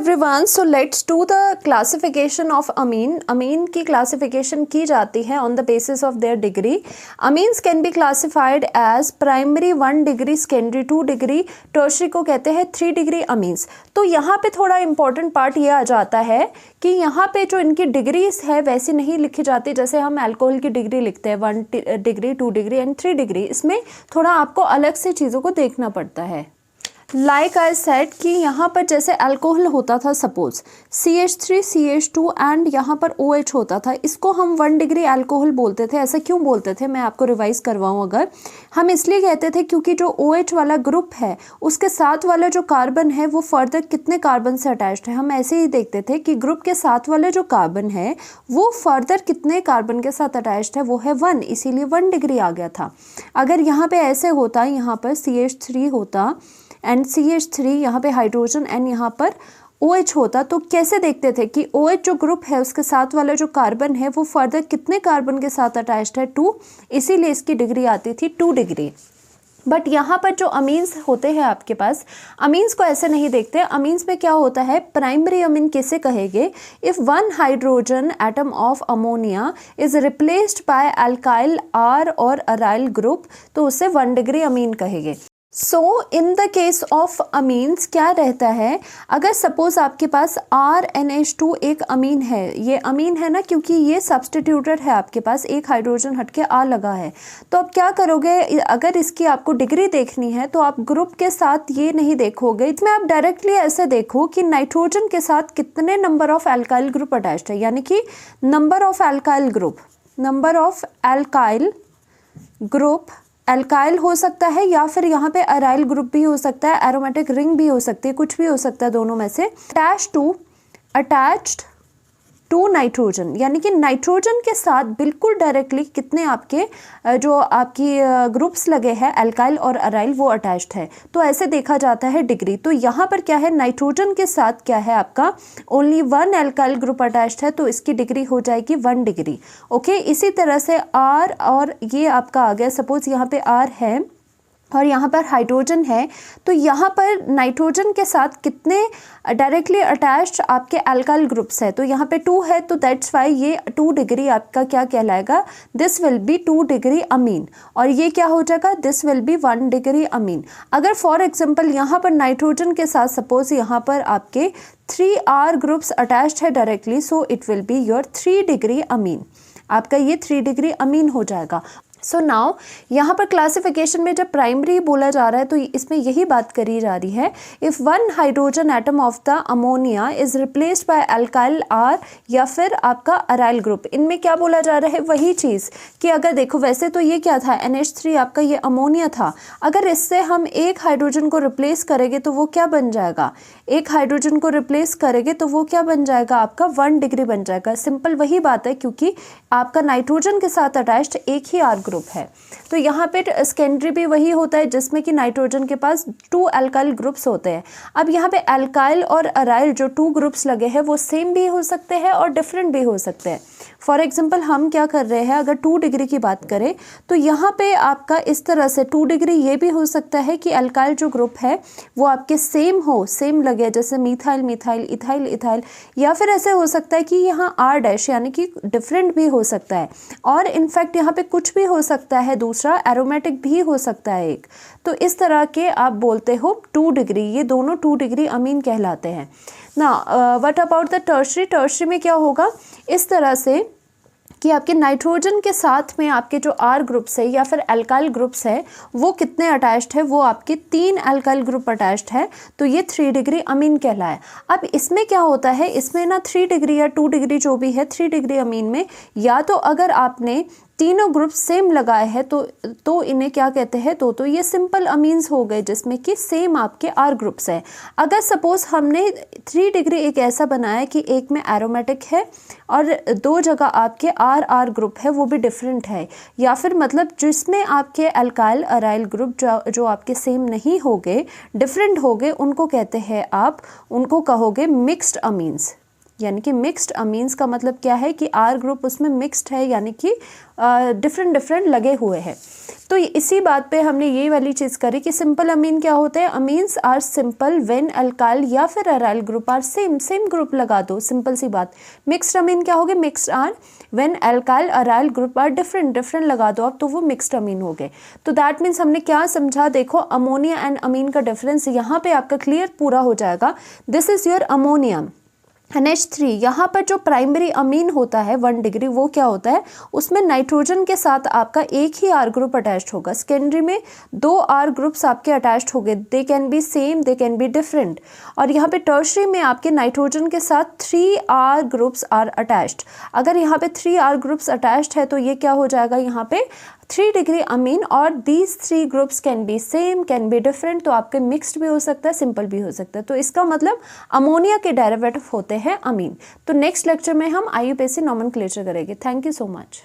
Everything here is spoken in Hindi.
Everyone, so let's do the classification of amine. Amine की क्लासिफिकेशन की जाती है on the basis of their degree. Amines can be classified as primary 1 degree, secondary 2 degree, tertiary को कहते हैं 3 डिग्री अमीन्स। तो यहाँ पे थोड़ा इंपॉर्टेंट पार्ट ये आ जाता है कि यहाँ पे जो इनकी डिग्रीज है वैसी नहीं लिखी जाती जैसे हम अल्कोहल की डिग्री लिखते हैं 1 डिग्री 2 डिग्री एंड 3 डिग्री। इसमें थोड़ा आपको अलग से चीज़ों को देखना पड़ता है। लाइक आई सेड कि यहाँ पर जैसे अल्कोहल होता था, सपोज CH3 CH2 एंड यहाँ पर OH होता था, इसको हम 1 डिग्री अल्कोहल बोलते थे। ऐसा क्यों बोलते थे, मैं आपको रिवाइज करवाऊँ। अगर हम इसलिए कहते थे क्योंकि जो OH वाला ग्रुप है उसके साथ वाला जो कार्बन है वो फर्दर कितने कार्बन से अटैच्ड है। हम ऐसे ही देखते थे कि ग्रुप के साथ वाले जो कार्बन है वो फर्दर कितने कार्बन के साथ अटैच्ड है, वो है 1, इसीलिए 1 डिग्री आ गया था। अगर यहाँ पे ऐसे होता, यहाँ पर CH3 होता एंड CH3 यहाँ पे हाइड्रोजन एंड यहाँ पर OH होता, तो कैसे देखते थे कि OH जो ग्रुप है उसके साथ वाला जो कार्बन है वो फर्दर कितने कार्बन के साथ अटैच्ड है, 2, इसीलिए इसकी डिग्री आती थी 2 डिग्री। बट यहाँ पर जो अमीन्स होते हैं आपके पास, अमीन्स को ऐसे नहीं देखते। अमीन्स में क्या होता है, प्राइमरी अमीन किसे कहेंगे, if 1 hydrogen atom of ammonia is replaced by alkyl R और अराइल ग्रुप, तो उसे 1 डिग्री अमीन कहेंगे। So in the case of amines क्या रहता है, अगर सपोज आपके पास RNH2 एक अमीन है, ये अमीन है ना क्योंकि ये सब्सटीट्यूटेड है, आपके पास एक हाइड्रोजन हटके R लगा है, तो अब क्या करोगे, अगर इसकी आपको डिग्री देखनी है तो आप ग्रुप के साथ ये नहीं देखोगे, इसमें आप डायरेक्टली ऐसे देखो कि नाइट्रोजन के साथ कितने number of alkyl group attached है, यानी कि number of alkyl group, number of alkyl group, alkyl हो सकता है या फिर यहाँ पे अराइल ग्रुप भी हो सकता है, एरोमेटिक रिंग भी हो सकती है, कुछ भी हो सकता है दोनों में से। अटैच्ड टू नाइट्रोजन, यानी कि नाइट्रोजन के साथ बिल्कुल डायरेक्टली कितने आपके जो आपकी ग्रुप्स लगे हैं अल्काइल और अराइल वो अटैच्ड है, तो ऐसे देखा जाता है डिग्री। तो यहाँ पर क्या है, नाइट्रोजन के साथ क्या है आपका ओनली 1 अल्काइल ग्रुप अटैच्ड है, तो इसकी डिग्री हो जाएगी 1 डिग्री। ओके, इसी तरह से R और ये आपका आ गया, सपोज यहाँ पे R है और यहाँ पर हाइड्रोजन है, तो यहाँ पर नाइट्रोजन के साथ कितने डायरेक्टली अटैच्ड आपके अल्काइल ग्रुप्स है, तो यहाँ पे 2 है, तो दैट्स वाई ये 2 डिग्री आपका क्या कहलाएगा, this will be 2 degree amine. और ये क्या हो जाएगा, दिस विल बी 1 डिग्री अमीन। अगर फॉर एग्जांपल यहाँ पर नाइट्रोजन के साथ सपोज यहाँ पर आपके 3R ग्रुप्स अटैच्ड है directly, so it will be your 3 degree amine, आपका ये 3 डिग्री अमीन हो जाएगा। सो नाउ यहाँ पर क्लासिफिकेशन में जब प्राइमरी बोला जा रहा है तो इसमें यही बात करी जा रही है, if 1 hydrogen atom of the ammonia is replaced by alkyl R या फिर आपका अराइल ग्रुप, इनमें क्या बोला जा रहा है, वही चीज़ कि अगर देखो वैसे तो ये क्या था, NH3 आपका ये अमोनिया था, अगर इससे हम एक हाइड्रोजन को रिप्लेस करेंगे तो वो क्या बन जाएगा, एक हाइड्रोजन को रिप्लेस करेंगे तो वो क्या बन जाएगा, आपका 1 डिग्री बन जाएगा। सिंपल वही बात है, क्योंकि आपका नाइट्रोजन के साथ अटैच्ड एक ही R ग्रुप है। तो यहाँ पे सेकेंडरी भी वही होता है जिसमें कि नाइट्रोजन के पास 2 अल्काइल ग्रुप्स होते हैं। अब यहाँ पे अल्काइल और अराइल जो 2 ग्रुप्स लगे हैं वो सेम भी हो सकते हैं और डिफरेंट भी हो सकते हैं। फॉर एग्जांपल हम क्या कर रहे हैं, अगर 2 डिग्री की बात करें तो यहाँ पे आपका इस तरह से 2 डिग्री ये भी हो सकता है कि अल्काइल जो ग्रुप है वो आपके सेम हो, सेम लगे, जैसे मिथाइल मिथाइल, इथाइल इथाइल, या फिर ऐसे हो सकता है कि यहाँ R' यानी कि डिफरेंट भी हो सकता है, और इनफैक्ट यहाँ पे कुछ भी हो सकता है, दूसरा एरोमेटिक भी हो सकता है एक। तो इस तरह के आप बोलते हो 2 डिग्री, ये दोनों 2 डिग्री अमीन कहलाते हैं ना। What about the tertiary, tertiary में क्या होगा, इस तरह से कि आपके नाइट्रोजन के साथ में आपके जो R ग्रुप्स है या फिर अल्काइल ग्रुप्स है वो कितने अटैच्ड है, वो आपके 3 अल्काइल ग्रुप अटैच्ड है, तो ये 3 डिग्री अमीन कहलाए। अब इसमें क्या होता है, इसमें ना 3 डिग्री या 2 डिग्री जो भी है, 3 डिग्री अमीन में या तो अगर आपने तीनों ग्रुप सेम लगाए हैं तो इन्हें क्या कहते हैं, तो ये सिंपल अमीन्स हो गए जिसमें कि सेम आपके R ग्रुप्स है। अगर सपोज हमने 3 डिग्री एक ऐसा बनाया कि एक में एरोमेटिक है और 2 जगह आपके R ग्रुप है वो भी डिफरेंट है, या फिर मतलब जिसमें आपके अल्काइल अराइल ग्रुप जो आपके सेम नहीं होंगे, डिफरेंट होंगे, उनको कहते हैं आप, उनको कहोगे मिक्स्ड अमीन्स। यानी कि मिक्स्ड अमीन्स का मतलब क्या है कि R ग्रुप उसमें मिक्स्ड है, यानी कि डिफरेंट डिफरेंट लगे हुए हैं। तो इसी बात पे हमने ये वाली चीज़ करी कि सिंपल अमीन क्या होते हैं, amines are simple when alkyl या फिर aryl group are same, same group लगा दो, सिंपल सी बात। मिक्स्ड अमीन क्या हो गए, mixed are when alkyl aryl group are different, different लगा दो आप, तो वो मिक्स्ड अमीन हो गए। तो दैट मीन्स हमने क्या समझा, देखो अमोनिया एंड अमीन का डिफरेंस यहाँ पे आपका क्लियर पूरा हो जाएगा। This is your ammonia. NH3 यहाँ पर जो प्राइमरी अमीन होता है 1 डिग्री, वो क्या होता है, उसमें नाइट्रोजन के साथ आपका एक ही R ग्रुप अटैच्ड होगा। सेकेंडरी में 2 R ग्रुप्स आपके अटैच्ड हो गए, they can be same, they can be different. और यहाँ पे टर्शरी में आपके नाइट्रोजन के साथ 3 R ग्रुप्स आर अटैच्ड। अगर यहाँ पे 3 R ग्रुप्स अटैच्ड है तो ये क्या हो जाएगा, यहाँ पे 3 डिग्री अमीन, और these 3 groups can be same, can be different, तो आपके मिक्स्ड भी हो सकता है, सिंपल भी हो सकता है। तो इसका मतलब अमोनिया के डेरिवेटिव होते हैं अमीन। तो नेक्स्ट लेक्चर में हम IUPAC नॉमेनक्लेचर करेंगे। Thank you so much.